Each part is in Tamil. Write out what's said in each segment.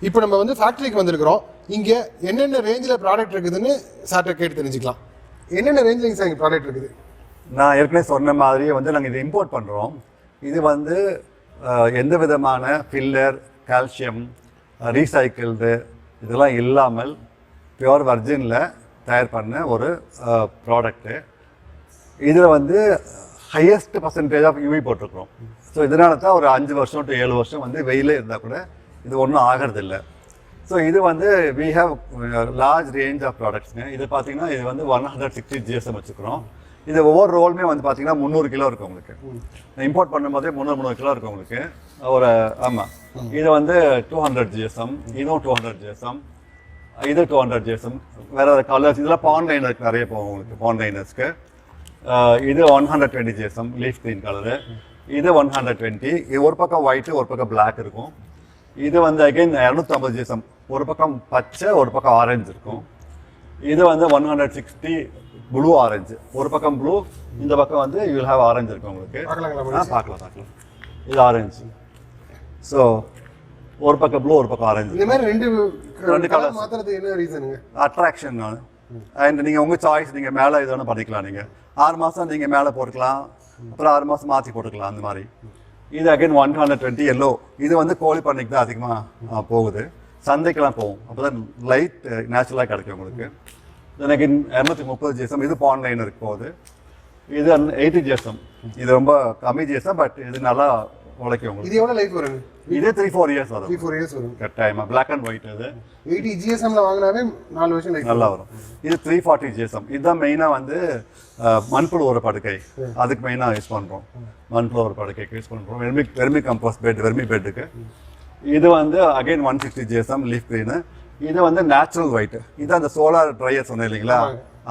இப்போ நம்ம வந்து ஃபேக்டரிக்கு வந்திருக்கிறோம். இங்கே என்னென்ன ரேஞ்சில் ப்ராடக்ட் இருக்குதுன்னு சார்ட்ட கேட்டு தெரிஞ்சுக்கலாம். என்னென்ன ரேஞ்சில் சார் இங்கே ப்ராடக்ட் இருக்குது? நான் ஏற்கனவே சொன்ன மாதிரியே வந்து நாங்கள் இதை இம்போர்ட் பண்ணுறோம். இது வந்து எந்த விதமான ஃபில்லர், கால்சியம், ரீசைக்கிள்டு இதெல்லாம் இல்லாமல் பியூர் வர்ஜினில் தயார் பண்ண ஒரு ப்ராடக்ட்டு. இதில் வந்து ஹையஸ்ட் பர்சன்டேஜ் ஆஃப் யூவி போட்டிருக்கிறோம். ஸோ இதனால தான் ஒரு 5 வருஷம் to 7 வருஷம் வந்து வெயிலே இருந்தால் கூட இது ஒன்றும் ஆகிறதில்ல. ஸோ இது வந்து we have large range of ப்ராடக்ட்ஸுங்க. இது பார்த்தீங்கன்னா இது வந்து 160 GSM வச்சுக்கிறோம். இது ஒவ்வொரு ரோலுமே வந்து பார்த்தீங்கன்னா 300 கிலோ இருக்கும் உங்களுக்கு. இம்போர்ட் பண்ணும்போதே 300 கிலோ இருக்கும் உங்களுக்கு ஒரு. ஆமாம், இது வந்து 200 GSM, இதுவும் 200 GSM, இது 200 GSM. வேறு கலர்ஸ் இதில் பாண்ட் லைனருக்கு நிறைய போகும் உங்களுக்கு. பாண்ட் லைனர்ஸ்க்கு இது 120 GSM லீஃப் க்ரீன் கலரு. இது 120. இது ஒரு பக்கம் ஒயிட்டு ஒரு பக்கம் பிளாக் இருக்கும். இது வந்து அகைன் 250 GSM. ஒரு பக்கம் பச்சை ஒரு பக்கம் ஆரஞ்சு இருக்கும். இது வந்து 160 ப்ளூ ஆரஞ்சு. ஒரு பக்கம் ப்ளூ, இந்த பக்கம் வந்து யூ வில் ஹேவ் ஆரஞ்சு இருக்கும் உங்களுக்கு. பார்க்கலாம். இது ஆரஞ்சு. ஸோ ஒரு பக்கம் ப்ளூ ஒரு பக்கம் ஆரஞ்சு. இந்த மாதிரி ரெண்டு கலர் மாத்துறது என்ன ரீசனுங்க? அட்ராக்ஷன். அண்ட் நீங்கள் உங்கள் சாய்ஸ், நீங்கள் மேலே இது வேணும் பண்ணிக்கலாம். நீங்கள் 6 மாதம் நீங்கள் மேலே போட்டுக்கலாம், அப்புறம் 6 மாதம் மாற்றி போட்டுக்கலாம் அந்த மாதிரி. இது அகைன் 120 எல்லோ. இது வந்து கோழி பண்ணைக்கு தான் அதிகமாக போகுது, சந்தைக்கெல்லாம் போகும். அப்போ தான் லைட் நேச்சுரலாக கிடைக்கும் உங்களுக்கு. எனக்கு 230 GSM. இது பாண்ட் லைனருக்கு போகுது. இது 80 GSM. இது ரொம்ப கம்மி GSM, பட் இது நல்லா உழைக்கும் உங்களுக்கு. இது எவ்வளோ லைஃப் வருங்க? இது 3-4 இயர்ஸ் வரும். 3-4 இயர்ஸ் வரும் கட்டாயமாக. Black and white. இது 80 GSMல வாங்கினாவே 4 வருஷம் லைஃப் நல்லா வரும். இது 340 GSM. இதுதான் மெயினாக வந்து மண்புழு ஒரு படுக்கை, அதுக்கு மெயினாக யூஸ் பண்ணுறோம். மண்புழு ஒரு படுக்கைக்கு யூஸ் பண்ணுறோம். வெர்மி கம்போஸ்ட் பெட், வெர்மி பெட்டுக்கு. இது வந்து அகைன் 160 GSM லீஃப் க்ரீனு. இது வந்து நேச்சுரல் ஒயிட். இது அந்த சோலார் ட்ரையர் சொன்னேன் இல்லைங்களா,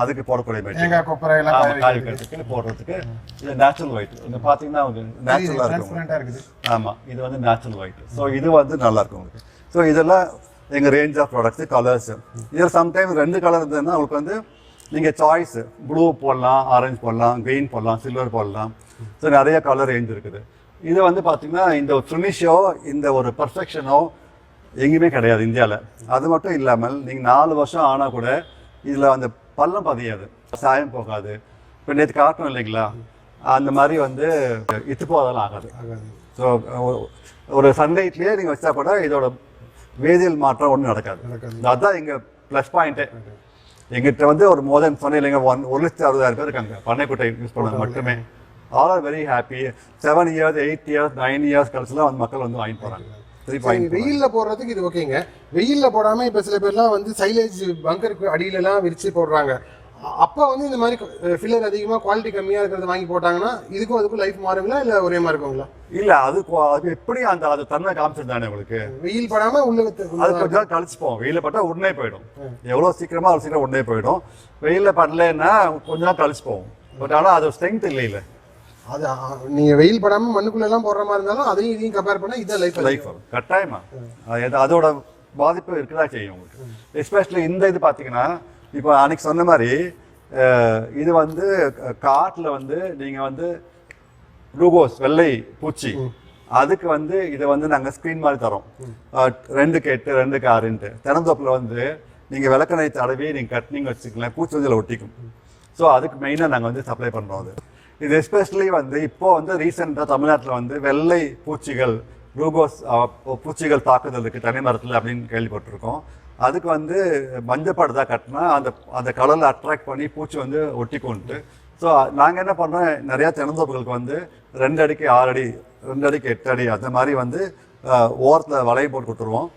அதுக்கு போடக்கூடிய பெட், காய்கறிக்கு போடுறதுக்கு. இது நேச்சுரல் ஒயிட். இங்கே பார்த்தீங்கன்னா நேச்சுரலாக இருக்கும். ஆமாம், இது வந்து நேச்சுரல் ஒயிட். ஸோ இது வந்து நல்லா இருக்கும் உங்களுக்கு. ஸோ இதெல்லாம் எங்கள் ரேஞ்ச் ஆஃப் ப்ராடக்ட்ஸு. கலர்ஸ் இதில் சம்டைம்ஸ் 2 கலர் இருந்ததுன்னா உங்களுக்கு வந்து நீங்கள் சாய்ஸ் ப்ளூ போடலாம், ஆரஞ்சு போடலாம், க்ரீன் போடலாம், சில்வர் போடலாம். ஸோ நிறைய கலர் ரேஞ்ச் இருக்குது. இது வந்து பார்த்தீங்கன்னா இந்த ஃபினிஷோ இந்த ஒரு பர்ஃபெக்ஷனோ எங்கேயுமே கிடையாது இந்தியாவில். அது மட்டும் இல்லாமல் நீங்கள் 4 வருஷம் ஆனால் கூட இதில் அந்த பள்ளம் பதியாது, சாயம் போகாது. இப்போ நேற்று காட்டணும் இல்லைங்களா, அந்த மாதிரி வந்து இத்து போதெல்லாம் ஆகாது. ஸோ ஒரு சன்லைட்லேயே நீங்கள் வச்சா கூட இதோட வேதியியல் மாற்றம் ஒன்றும் நடக்காது. அதுதான் எங்கள் ப்ளஸ் பாயிண்ட்டே. எங்கிட்ட வந்து ஒரு மோதன் சொன்ன இல்லைங்க 1,60,000 பேர் இருக்காங்க பண்ணைக்குட்டை யூஸ் பண்ணது மட்டுமே. All are very happy. 7 years, 8 years, 9 years கழிச்சுலாம் வந்து மக்கள் வந்து வாங்கிட்டு போகிறாங்க. வெயில்ல போடுறதுக்கு இது ஓகேங்க. வெயில்ல போடாம இப்ப சில பேர்லாம் வந்து சைலேஜ் பங்கருக்கு அடியில எல்லாம் விரிச்சு போடுறாங்க. அப்ப வந்து இந்த மாதிரி ஃபில்லர் அதிகமா குவாலிட்டி கம்மியா இருக்கிறத வாங்கி போட்டாங்கன்னா இதுக்கும் அதுக்கும் லைஃப் மாறுங்களா இல்ல ஒரே மாதிரி இருக்குங்களா? இல்ல, அது எப்படி அந்த அது தன்மை காமிச்சிருந்தானே உங்களுக்கு. வெயில் படாம உள்ள அது கொஞ்சம் கழிச்சுப்போம். வெயில பட்டா உடனே போயிடும். எவ்வளவு சீக்கிரமா அவ்வளவு சீக்கிரம் உடனே போயிடும். வெயில படலன்னா கொஞ்சம் கழிச்சு போகும். பட் ஆனா அது ஸ்ட்ரென்த் இல்லை. அது நீங்க வெயில் படாம மண்ணுக்குள்ள எல்லாம் போடுற மாதிரி இருந்தாலும் அதையும் இதையும் கம்பேர் பண்ணா இதான் லைஃப் வரும் கட்டாயமா. அதோட பாதிப்பு இருக்கதா செய்யும் உங்களுக்கு. எஸ்பெஷலி இந்த இது பாத்தீங்கன்னா இப்போ அன்னைக்கு சொன்ன மாதிரி இது வந்து காட்டுல வந்து நீங்க வந்து ரூகோஸ் வெள்ளை பூச்சி, அதுக்கு வந்து இதை வந்து நாங்கள் ஸ்க்ரீன் மாதிரி தரோம். 2க்கு 8, 2க்கு 6. தென்னந்தோப்பில் வந்து நீங்கள் விளக்கெண்ணெய் தடவி நீங்கள் கட்டினீங்க வச்சுக்கலாம், பூச்சி வந்து ஒட்டிக்கும். ஸோ அதுக்கு மெயினாக நாங்கள் வந்து சப்ளை பண்ணுறோம். அது இது எஸ்பெஷலி வந்து இப்போ வந்து ரீசெண்டாக தமிழ்நாட்டில் வந்து வெள்ளை பூச்சிகள், ரூகோஸ் பூச்சிகள் தாக்குதல் இருக்குது தனி மரத்தில் அப்படின்னு கேள்விப்பட்டிருக்கோம். அதுக்கு வந்து மஞ்சப்படதா கட்டினா அந்த கலரில் அட்ராக்ட் பண்ணி பூச்சி வந்து ஒட்டிக்கொண்டு. ஸோ நாங்கள் என்ன பண்ணுறோம், நிறையா தென்னந்தோப்புகளுக்கு வந்து 2 அடிக்கு 6 அடி, 2 அடிக்கு 8 அடி அந்த மாதிரி வந்து ஓரத்தில் வலையை போட்டு கொடுத்துருவோம்.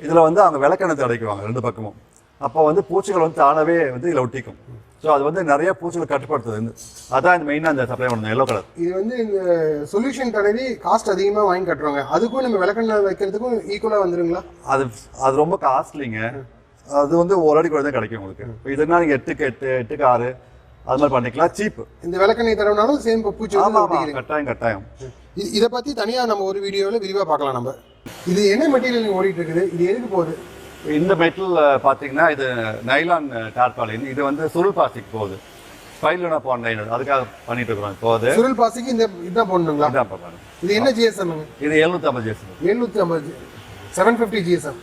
இதில் வந்து அவங்க விளக்கெண்ணெய் அடைக்குவாங்க 2 பக்கமும். அப்போ வந்து பூச்சிகள் வந்து தானாகவே வந்து இதில் ஒட்டிக்கும். ஸோ அது வந்து நிறைய பூச்சிகளை கட்டுப்படுத்துது. அதான் இந்த மெயினாக இந்த சப்ளை பண்ணணும் எல்லோ கலர். இது வந்து இந்த சொல்யூஷன் தடவி காஸ்ட் அதிகமாக வாங்கி கட்டுறோங்க. அதுக்கும் நம்ம விளக்கெண்ணெய் வைக்கிறதுக்கும் ஈக்குவலாக வந்துருங்களா? அது ரொம்ப காஸ்ட்லிங்க. அது வந்து ஒரு அடி கூட தான் கிடைக்கும் உங்களுக்கு. இப்போ இதுனா நீங்கள் 8க்கு 8, 8க்கு 6 அது மாதிரி பண்ணிக்கலாம். சீப். இந்த விளக்கெண்ணெய் தடவினாலும் சேம் பூச்சி. கட்டாயம். இதை பற்றி தனியாக நம்ம ஒரு வீடியோவில் விரிவாக பார்க்கலாம். நம்ம இது என்ன மெட்டீரியல் ஓடிட்டு இருக்குது, இது எதுக்கு போகுது? இந்த மெட்டல் பார்த்தீங்கன்னா இது நைலான் டார்பாலின். இது வந்து சுருள் பாசிக்கு போகுது. ஸ்பைலுனா பாண்ட் அதுக்காக பண்ணிட்டு இருக்கிறோம். இப்போ சுருள் பாசிக்கு இந்த இதான் போடணுங்களா? இது என்ன ஜிஎஸ்எம்? இது 750 GSM. 750 750 GSM.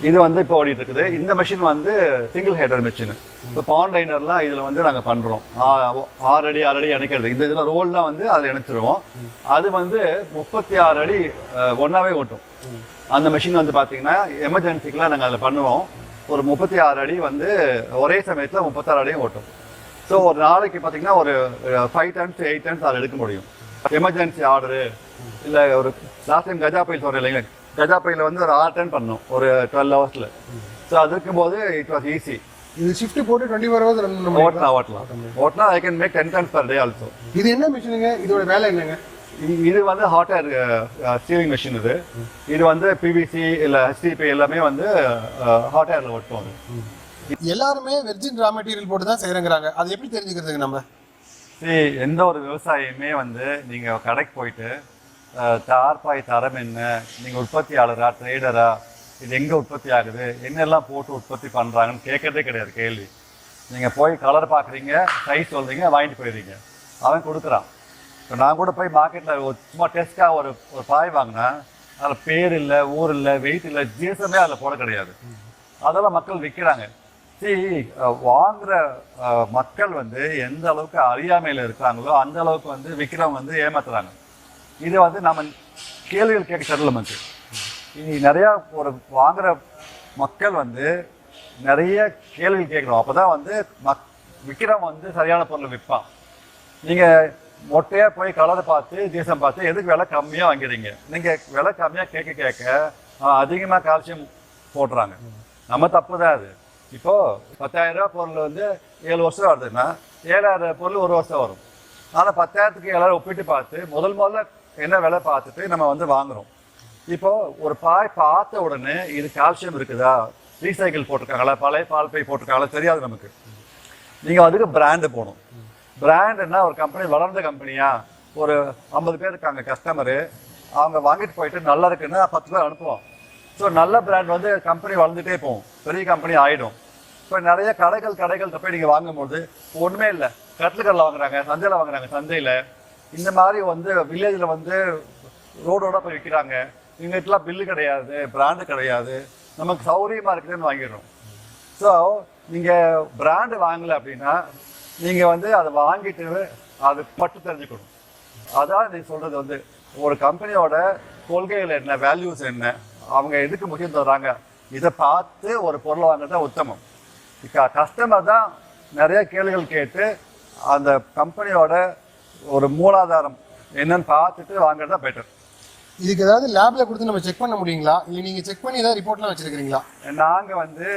இது வந்து இப்போ ஓடிட்டு இருக்குது. இந்த மிஷின் வந்து சிங்கிள் ஹெடர் மிஷின். இப்போ பாண்ட் லைனர்லாம் இதில் வந்து நாங்கள் பண்ணுறோம். 6 அடி 6 அடி இணைக்கிறது. இந்த இதில் ரோல்லாம் வந்து அதில் இணைச்சிருவோம். அது வந்து 36 அடி ஒன்றாவே ஓட்டும். அந்த மிஷின் வந்து பார்த்தீங்கன்னா எமர்ஜென்சிக்கெலாம் நாங்கள் அதில் பண்ணுவோம். ஒரு 36 அடி வந்து ஒரே சமயத்தில் 36 அடியும் ஓட்டும். ஸோ ஒரு நாளைக்கு பார்த்தீங்கன்னா ஒரு 5 tons 8 tons அதில் எடுக்க முடியும். எமர்ஜென்சி ஆர்டரு இல்லை ஒரு லாஸ்ட் டைம் கஜா பயில் சொல்கிறேன் இல்லைங்களா, கஜா பையில் வந்து ஒரு 6 டன் பண்ணோம் ஒரு 12 ஹவர்ஸில். ஸோ அது இருக்கும்போது இட் வாஸ் ஈஸி. இது ஷிஃப்ட் போட்டு 24 ஹவர்ஸ் ரன் ஓட்டலாம். I can make 10 tons per day also. இது என்ன மிஷினுங்க? இதோட வேலை என்னங்க? இது வந்து ஹாட் ஏர் ஸ்டீலிங் மிஷின். இது வந்து பிவிசி இல்லை hdpe எல்லாமே வந்து ஹாட் ஏரில் ஓட்டும். எல்லாருமே வெர்ஜின் ரா மெட்டீரியல் போட்டு தான் செய்யறேங்கிறாங்க. அது எப்படி தெரிஞ்சுக்கிறதுங்க நம்ம? எந்த ஒரு விவசாயியுமே வந்து நீங்கள் கடைக்கு போயிட்டு தார்பாய் தரம் என்ன, நீங்கள் உற்பத்தியாளரா ட்ரேடரா, இது எங்கே உற்பத்தி ஆகுது, என்னெல்லாம் போட்டு உற்பத்தி பண்ணுறாங்கன்னு கேட்கறதே கிடையாது கேள்வி. நீங்கள் போய் கலர் பார்க்குறீங்க, சைஸ் சொல்கிறீங்க, வாங்கிட்டு போயிடுறீங்க, அவன் கொடுக்குறான். இப்போ நான் கூட போய் மார்க்கெட்டில் சும்மா டெஸ்ட்டாக ஒரு பாய் வாங்கினா அதில் பேர் இல்லை, ஊர் இல்லை, வெயிட் இல்லை, ஜிஎஸ்எம்மே அதில் போட கிடையாது. அதெல்லாம் மக்கள் விற்கிறாங்க. வாங்குற மக்கள் வந்து எந்த அளவுக்கு அறியாமையில் இருக்காங்களோ அந்த அளவுக்கு வந்து விற்கிறவங்க வந்து ஏமாத்துறாங்க. இது வந்து நம்ம கேள்விகள் கேட்க தெரியல நமக்கு. இது நிறையா ஒரு வாங்குற மக்கள் வந்து நிறைய கேள்விகள் கேட்கணும். அப்போ தான் வந்து விற்கிறவங்க வந்து சரியான பொருளை விற்பான். நீங்கள் மொட்டையாக போய் கலரை பார்த்து ஜிஎஸ்எம் பார்த்து எதுக்கு விலை கம்மியாக வாங்கிறீங்க? நீங்கள் விலை கம்மியாக கேட்க அதிகமாக கால்சியம் போடுறாங்க. நம்ம தப்பு தான் அது. இப்போது 10,000 ரூபா பொருள் வந்து 7 வருஷம் வருதுன்னா 7,000 பொருள் 1 வருஷம் வரும். ஆனால் 10,000க்கு எல்லாரும் ஒப்பிட்டு பார்த்து முதல்ல என்ன விலை பார்த்துட்டு நம்ம வந்து வாங்குகிறோம். இப்போது ஒரு பாய் பார்த்த உடனே இது கால்சியம் இருக்குதா, ரீசைக்கிள் போட்டிருக்காங்களா, பழைய பால் பை போட்டிருக்காங்களா தெரியாது நமக்கு. நீங்கள் அதுக்கு பிராண்டு போகணும். பிராண்டுன்னா ஒரு கம்பெனி வளர்ந்த கம்பெனியா, ஒரு 50 பேர் இருக்காங்க கஸ்டமரு, அவங்க வாங்கிட்டு போயிட்டு நல்லா இருக்குன்னா 10 பேர் அனுப்புவோம். ஸோ நல்ல பிராண்ட் வந்து கம்பெனி வளர்ந்துட்டே போகும், பெரிய கம்பெனி ஆகிடும். இப்போ நிறைய கடைகள்கிட்ட போய் நீங்கள் வாங்கும்போது ஒன்றுமே இல்லை, கட்டில்களில் வாங்குறாங்க, சந்தையில் வாங்குறாங்க, சந்தையில் இந்த மாதிரி வந்து வில்லேஜில் வந்து ரோடோட போய் விற்கிறாங்க. இவங்ககிட்டலாம் பில்லு கிடையாது, பிராண்டு கிடையாது, நமக்கு சௌகரியமாக இருக்குதுன்னு வாங்கிடுறோம். ஸோ நீங்கள் பிராண்டு வாங்கலை அப்படின்னா நீங்கள் வந்து அதை வாங்கிட்டு அது பட்டு தெரிஞ்சுக்கணும். அதான் நீங்கள் சொல்கிறது வந்து ஒரு கம்பெனியோட கொள்கைகள் என்ன, வேல்யூஸ் என்ன, அவங்க எதுக்கு முக்கியம் தர்றாங்க, இதை பார்த்து ஒரு பொருளை வாங்குறது தான் உத்தமம். கஸ்டமர் தான் நிறைய கேள்விகள் கேட்டு அந்த கம்பெனியோட ஒரு மூலாதாரம் என்னன்னு பார்த்துட்டு வாங்குறது தான் பெட்டர். இதுக்கு ஏதாவது லேப்ல கொடுத்து நம்ம செக் பண்ண முடியுங்களா, இல்லை நீங்கள் செக் பண்ணி ஏதாவது ரிப்போர்ட்லாம் வச்சுருக்கிறீங்களா? நாங்கள் வந்து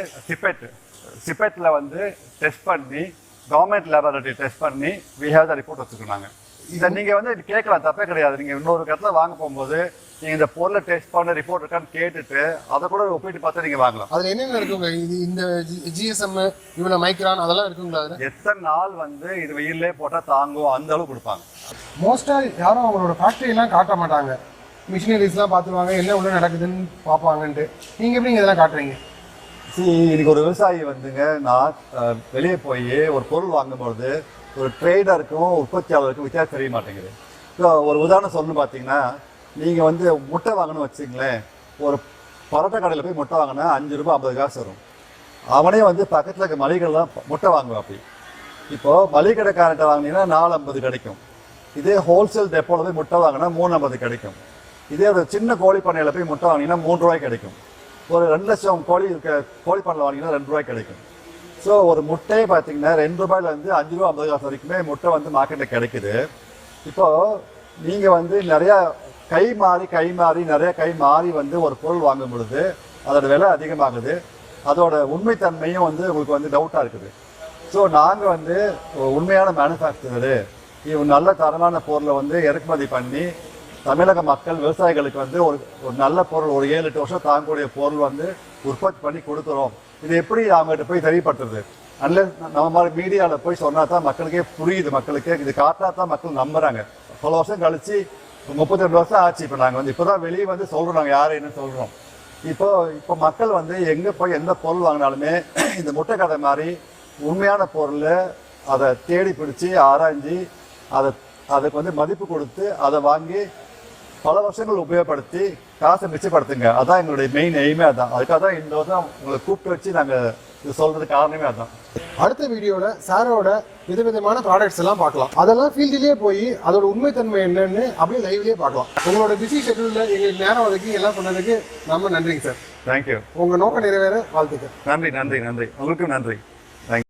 சிப்பெட்டில் வந்து டெஸ்ட் பண்ணி கவர்மெண்ட் லேபரட்டரி டெஸ்ட் பண்ணி வி ஹேவ் த ரிப்போர்ட் வச்சுருக்கோம். நாங்கள் இதை நீங்கள் வந்து கேட்கலாம், தப்பே கிடையாது. நீங்கள் இன்னொரு இடத்துல வாங்க போகும்போது நீங்கள் இந்த பொருளை டெஸ்ட் பண்ண ரிப்போர்ட் இருக்கான்னு கேட்டுட்டு அதை கூட ஒப்பிட்டு பார்த்து நீங்கள் வாங்கலாம். அதில் என்னென்ன இருக்குங்க? இது இந்த ஜிஎஸ்எம் இவ்வளோ மைக்ரான் அதெல்லாம் இருக்குங்களா? அதில் எத்தனை நாள் வந்து இது வெயிலே போட்டால் தாங்கும் அந்த அளவு கொடுப்பாங்க. மோஸ்ட்டாக யாரும் அவங்களோட ஃபேக்ட்ரியெல்லாம் காட்ட மாட்டாங்க, மிஷினரிஸ்லாம் பார்த்துருவாங்க, என்ன உள்ள நடக்குதுன்னு பார்ப்பாங்கன்ட்டு. நீங்கள் எப்படி இதெல்லாம் காட்டுறீங்க? இன்னைக்கு ஒரு விவசாயி வந்துங்க, நான் வெளியே போய் ஒரு பொருள் வாங்கும்பொழுது ஒரு ட்ரேடருக்கும் உற்பத்தியாளருக்கும் வித்தியாசம் தெரிய மாட்டேங்குது. ஸோ ஒரு உதாரணம் சொல்லணும் பார்த்தீங்கன்னா, நீங்கள் வந்து முட்டை வாங்கணும்னு வச்சுங்களேன், ஒரு பரோட்டா கடையில் போய் முட்டை வாங்கினா 5 ரூபா 50 காசு வரும். அவனே வந்து பக்கத்தில் இருக்க மளிகை தான் முட்டை வாங்குவான். அப்படி இப்போது மளிகை கடைக்காரன்ட்ட வாங்கினீங்கன்னா 4.50 கிடைக்கும். இதே ஹோல்சேல் டெப்போவில் போய் முட்டை வாங்கினா 3.50 கிடைக்கும். இதே ஒரு சின்ன கோழி பண்ணையில் போய் முட்டை வாங்கினீங்கன்னா 3 ரூபாய் கிடைக்கும். ஒரு 2 லட்சம் கோழி பண்ணையில் வாங்கினா 2 ரூபாய் கிடைக்கும். ஸோ ஒரு முட்டையை பார்த்தீங்கன்னா 2 ரூபாயிலேருந்து 5 ரூபா 50 காசு வரைக்குமே முட்டை வந்து மார்க்கெட்டில் கிடைக்குது. இப்போது நீங்கள் வந்து நிறையா கை மாறி வந்து ஒரு பொருள் வாங்கும் பொழுது அதோட விலை அதிகமாகுது, அதோட உண்மைத்தன்மையும் வந்து உங்களுக்கு வந்து டவுட்டாக இருக்குது. ஸோ நாங்கள் வந்து உண்மையான மேனுஃபேக்சரரு நல்ல தரமான பொருளை வந்து இறக்குமதி பண்ணி தமிழக மக்கள் விவசாயிகளுக்கு வந்து ஒரு நல்ல பொருள், ஒரு 7-8 வருஷம் தாங்கக்கூடிய பொருள் வந்து உற்பத்தி பண்ணி கொடுக்குறோம். இது எப்படி அவங்ககிட்ட போய் தெரியப்படுத்துறது? அன்லெஸ் நம்ம மாதிரி மீடியாவில் போய் சொன்னால் தான் மக்களுக்கே புரியுது, மக்களுக்கு இது காட்டினா தான் மக்கள் நம்புகிறாங்க. பல வருஷம் கழிச்சு 32 வருஷம் ஆச்சு. இப்போ நாங்கள் வந்து இப்போ தான் வெளியே வந்து சொல்கிறோம், நாங்கள் யார் என்ன சொல்கிறோம். இப்போ மக்கள் வந்து எங்கே போய் எந்த பொருள் வாங்கினாலுமே இந்த முட்டை கடை மாதிரி உண்மையான பொருள் அதை தேடி பிடிச்சி ஆராய்ஞ்சி அதுக்கு வந்து மதிப்பு கொடுத்து அதை வாங்கி பல வருஷங்கள் உபயோகப்படுத்தி காசை மிச்சப்படுத்துங்க. அதான் எங்களுடைய மெயின் எய்மே அதான். அதுக்காக தான் இந்த வருஷம் உங்களை கூப்பிட்டு வச்சு நாங்கள் இது சொல்றதுக்கு காரணமே அதான். அடுத்த வீடியோவில் சாரோட விதவிதமான ப்ராடக்ட்ஸ் எல்லாம் பார்க்கலாம். அதெல்லாம் ஃபீல்டிலேயே போய் அதோட உண்மைத்தன்மை என்னன்னு அப்படியே லைவ்லேயே பார்க்கலாம். உங்களோட பிஸி ஷெட்யூலில் எங்களுக்கு நேரம் ஒதுக்கி எல்லாம் சொன்னதுக்கு ரொம்ப நன்றிங்க சார். தேங்க்யூ. உங்கள் நோக்கம் நிறைவேற வாழ்த்துக்கள். நன்றி நன்றி நன்றி. உங்களுக்கும் நன்றி.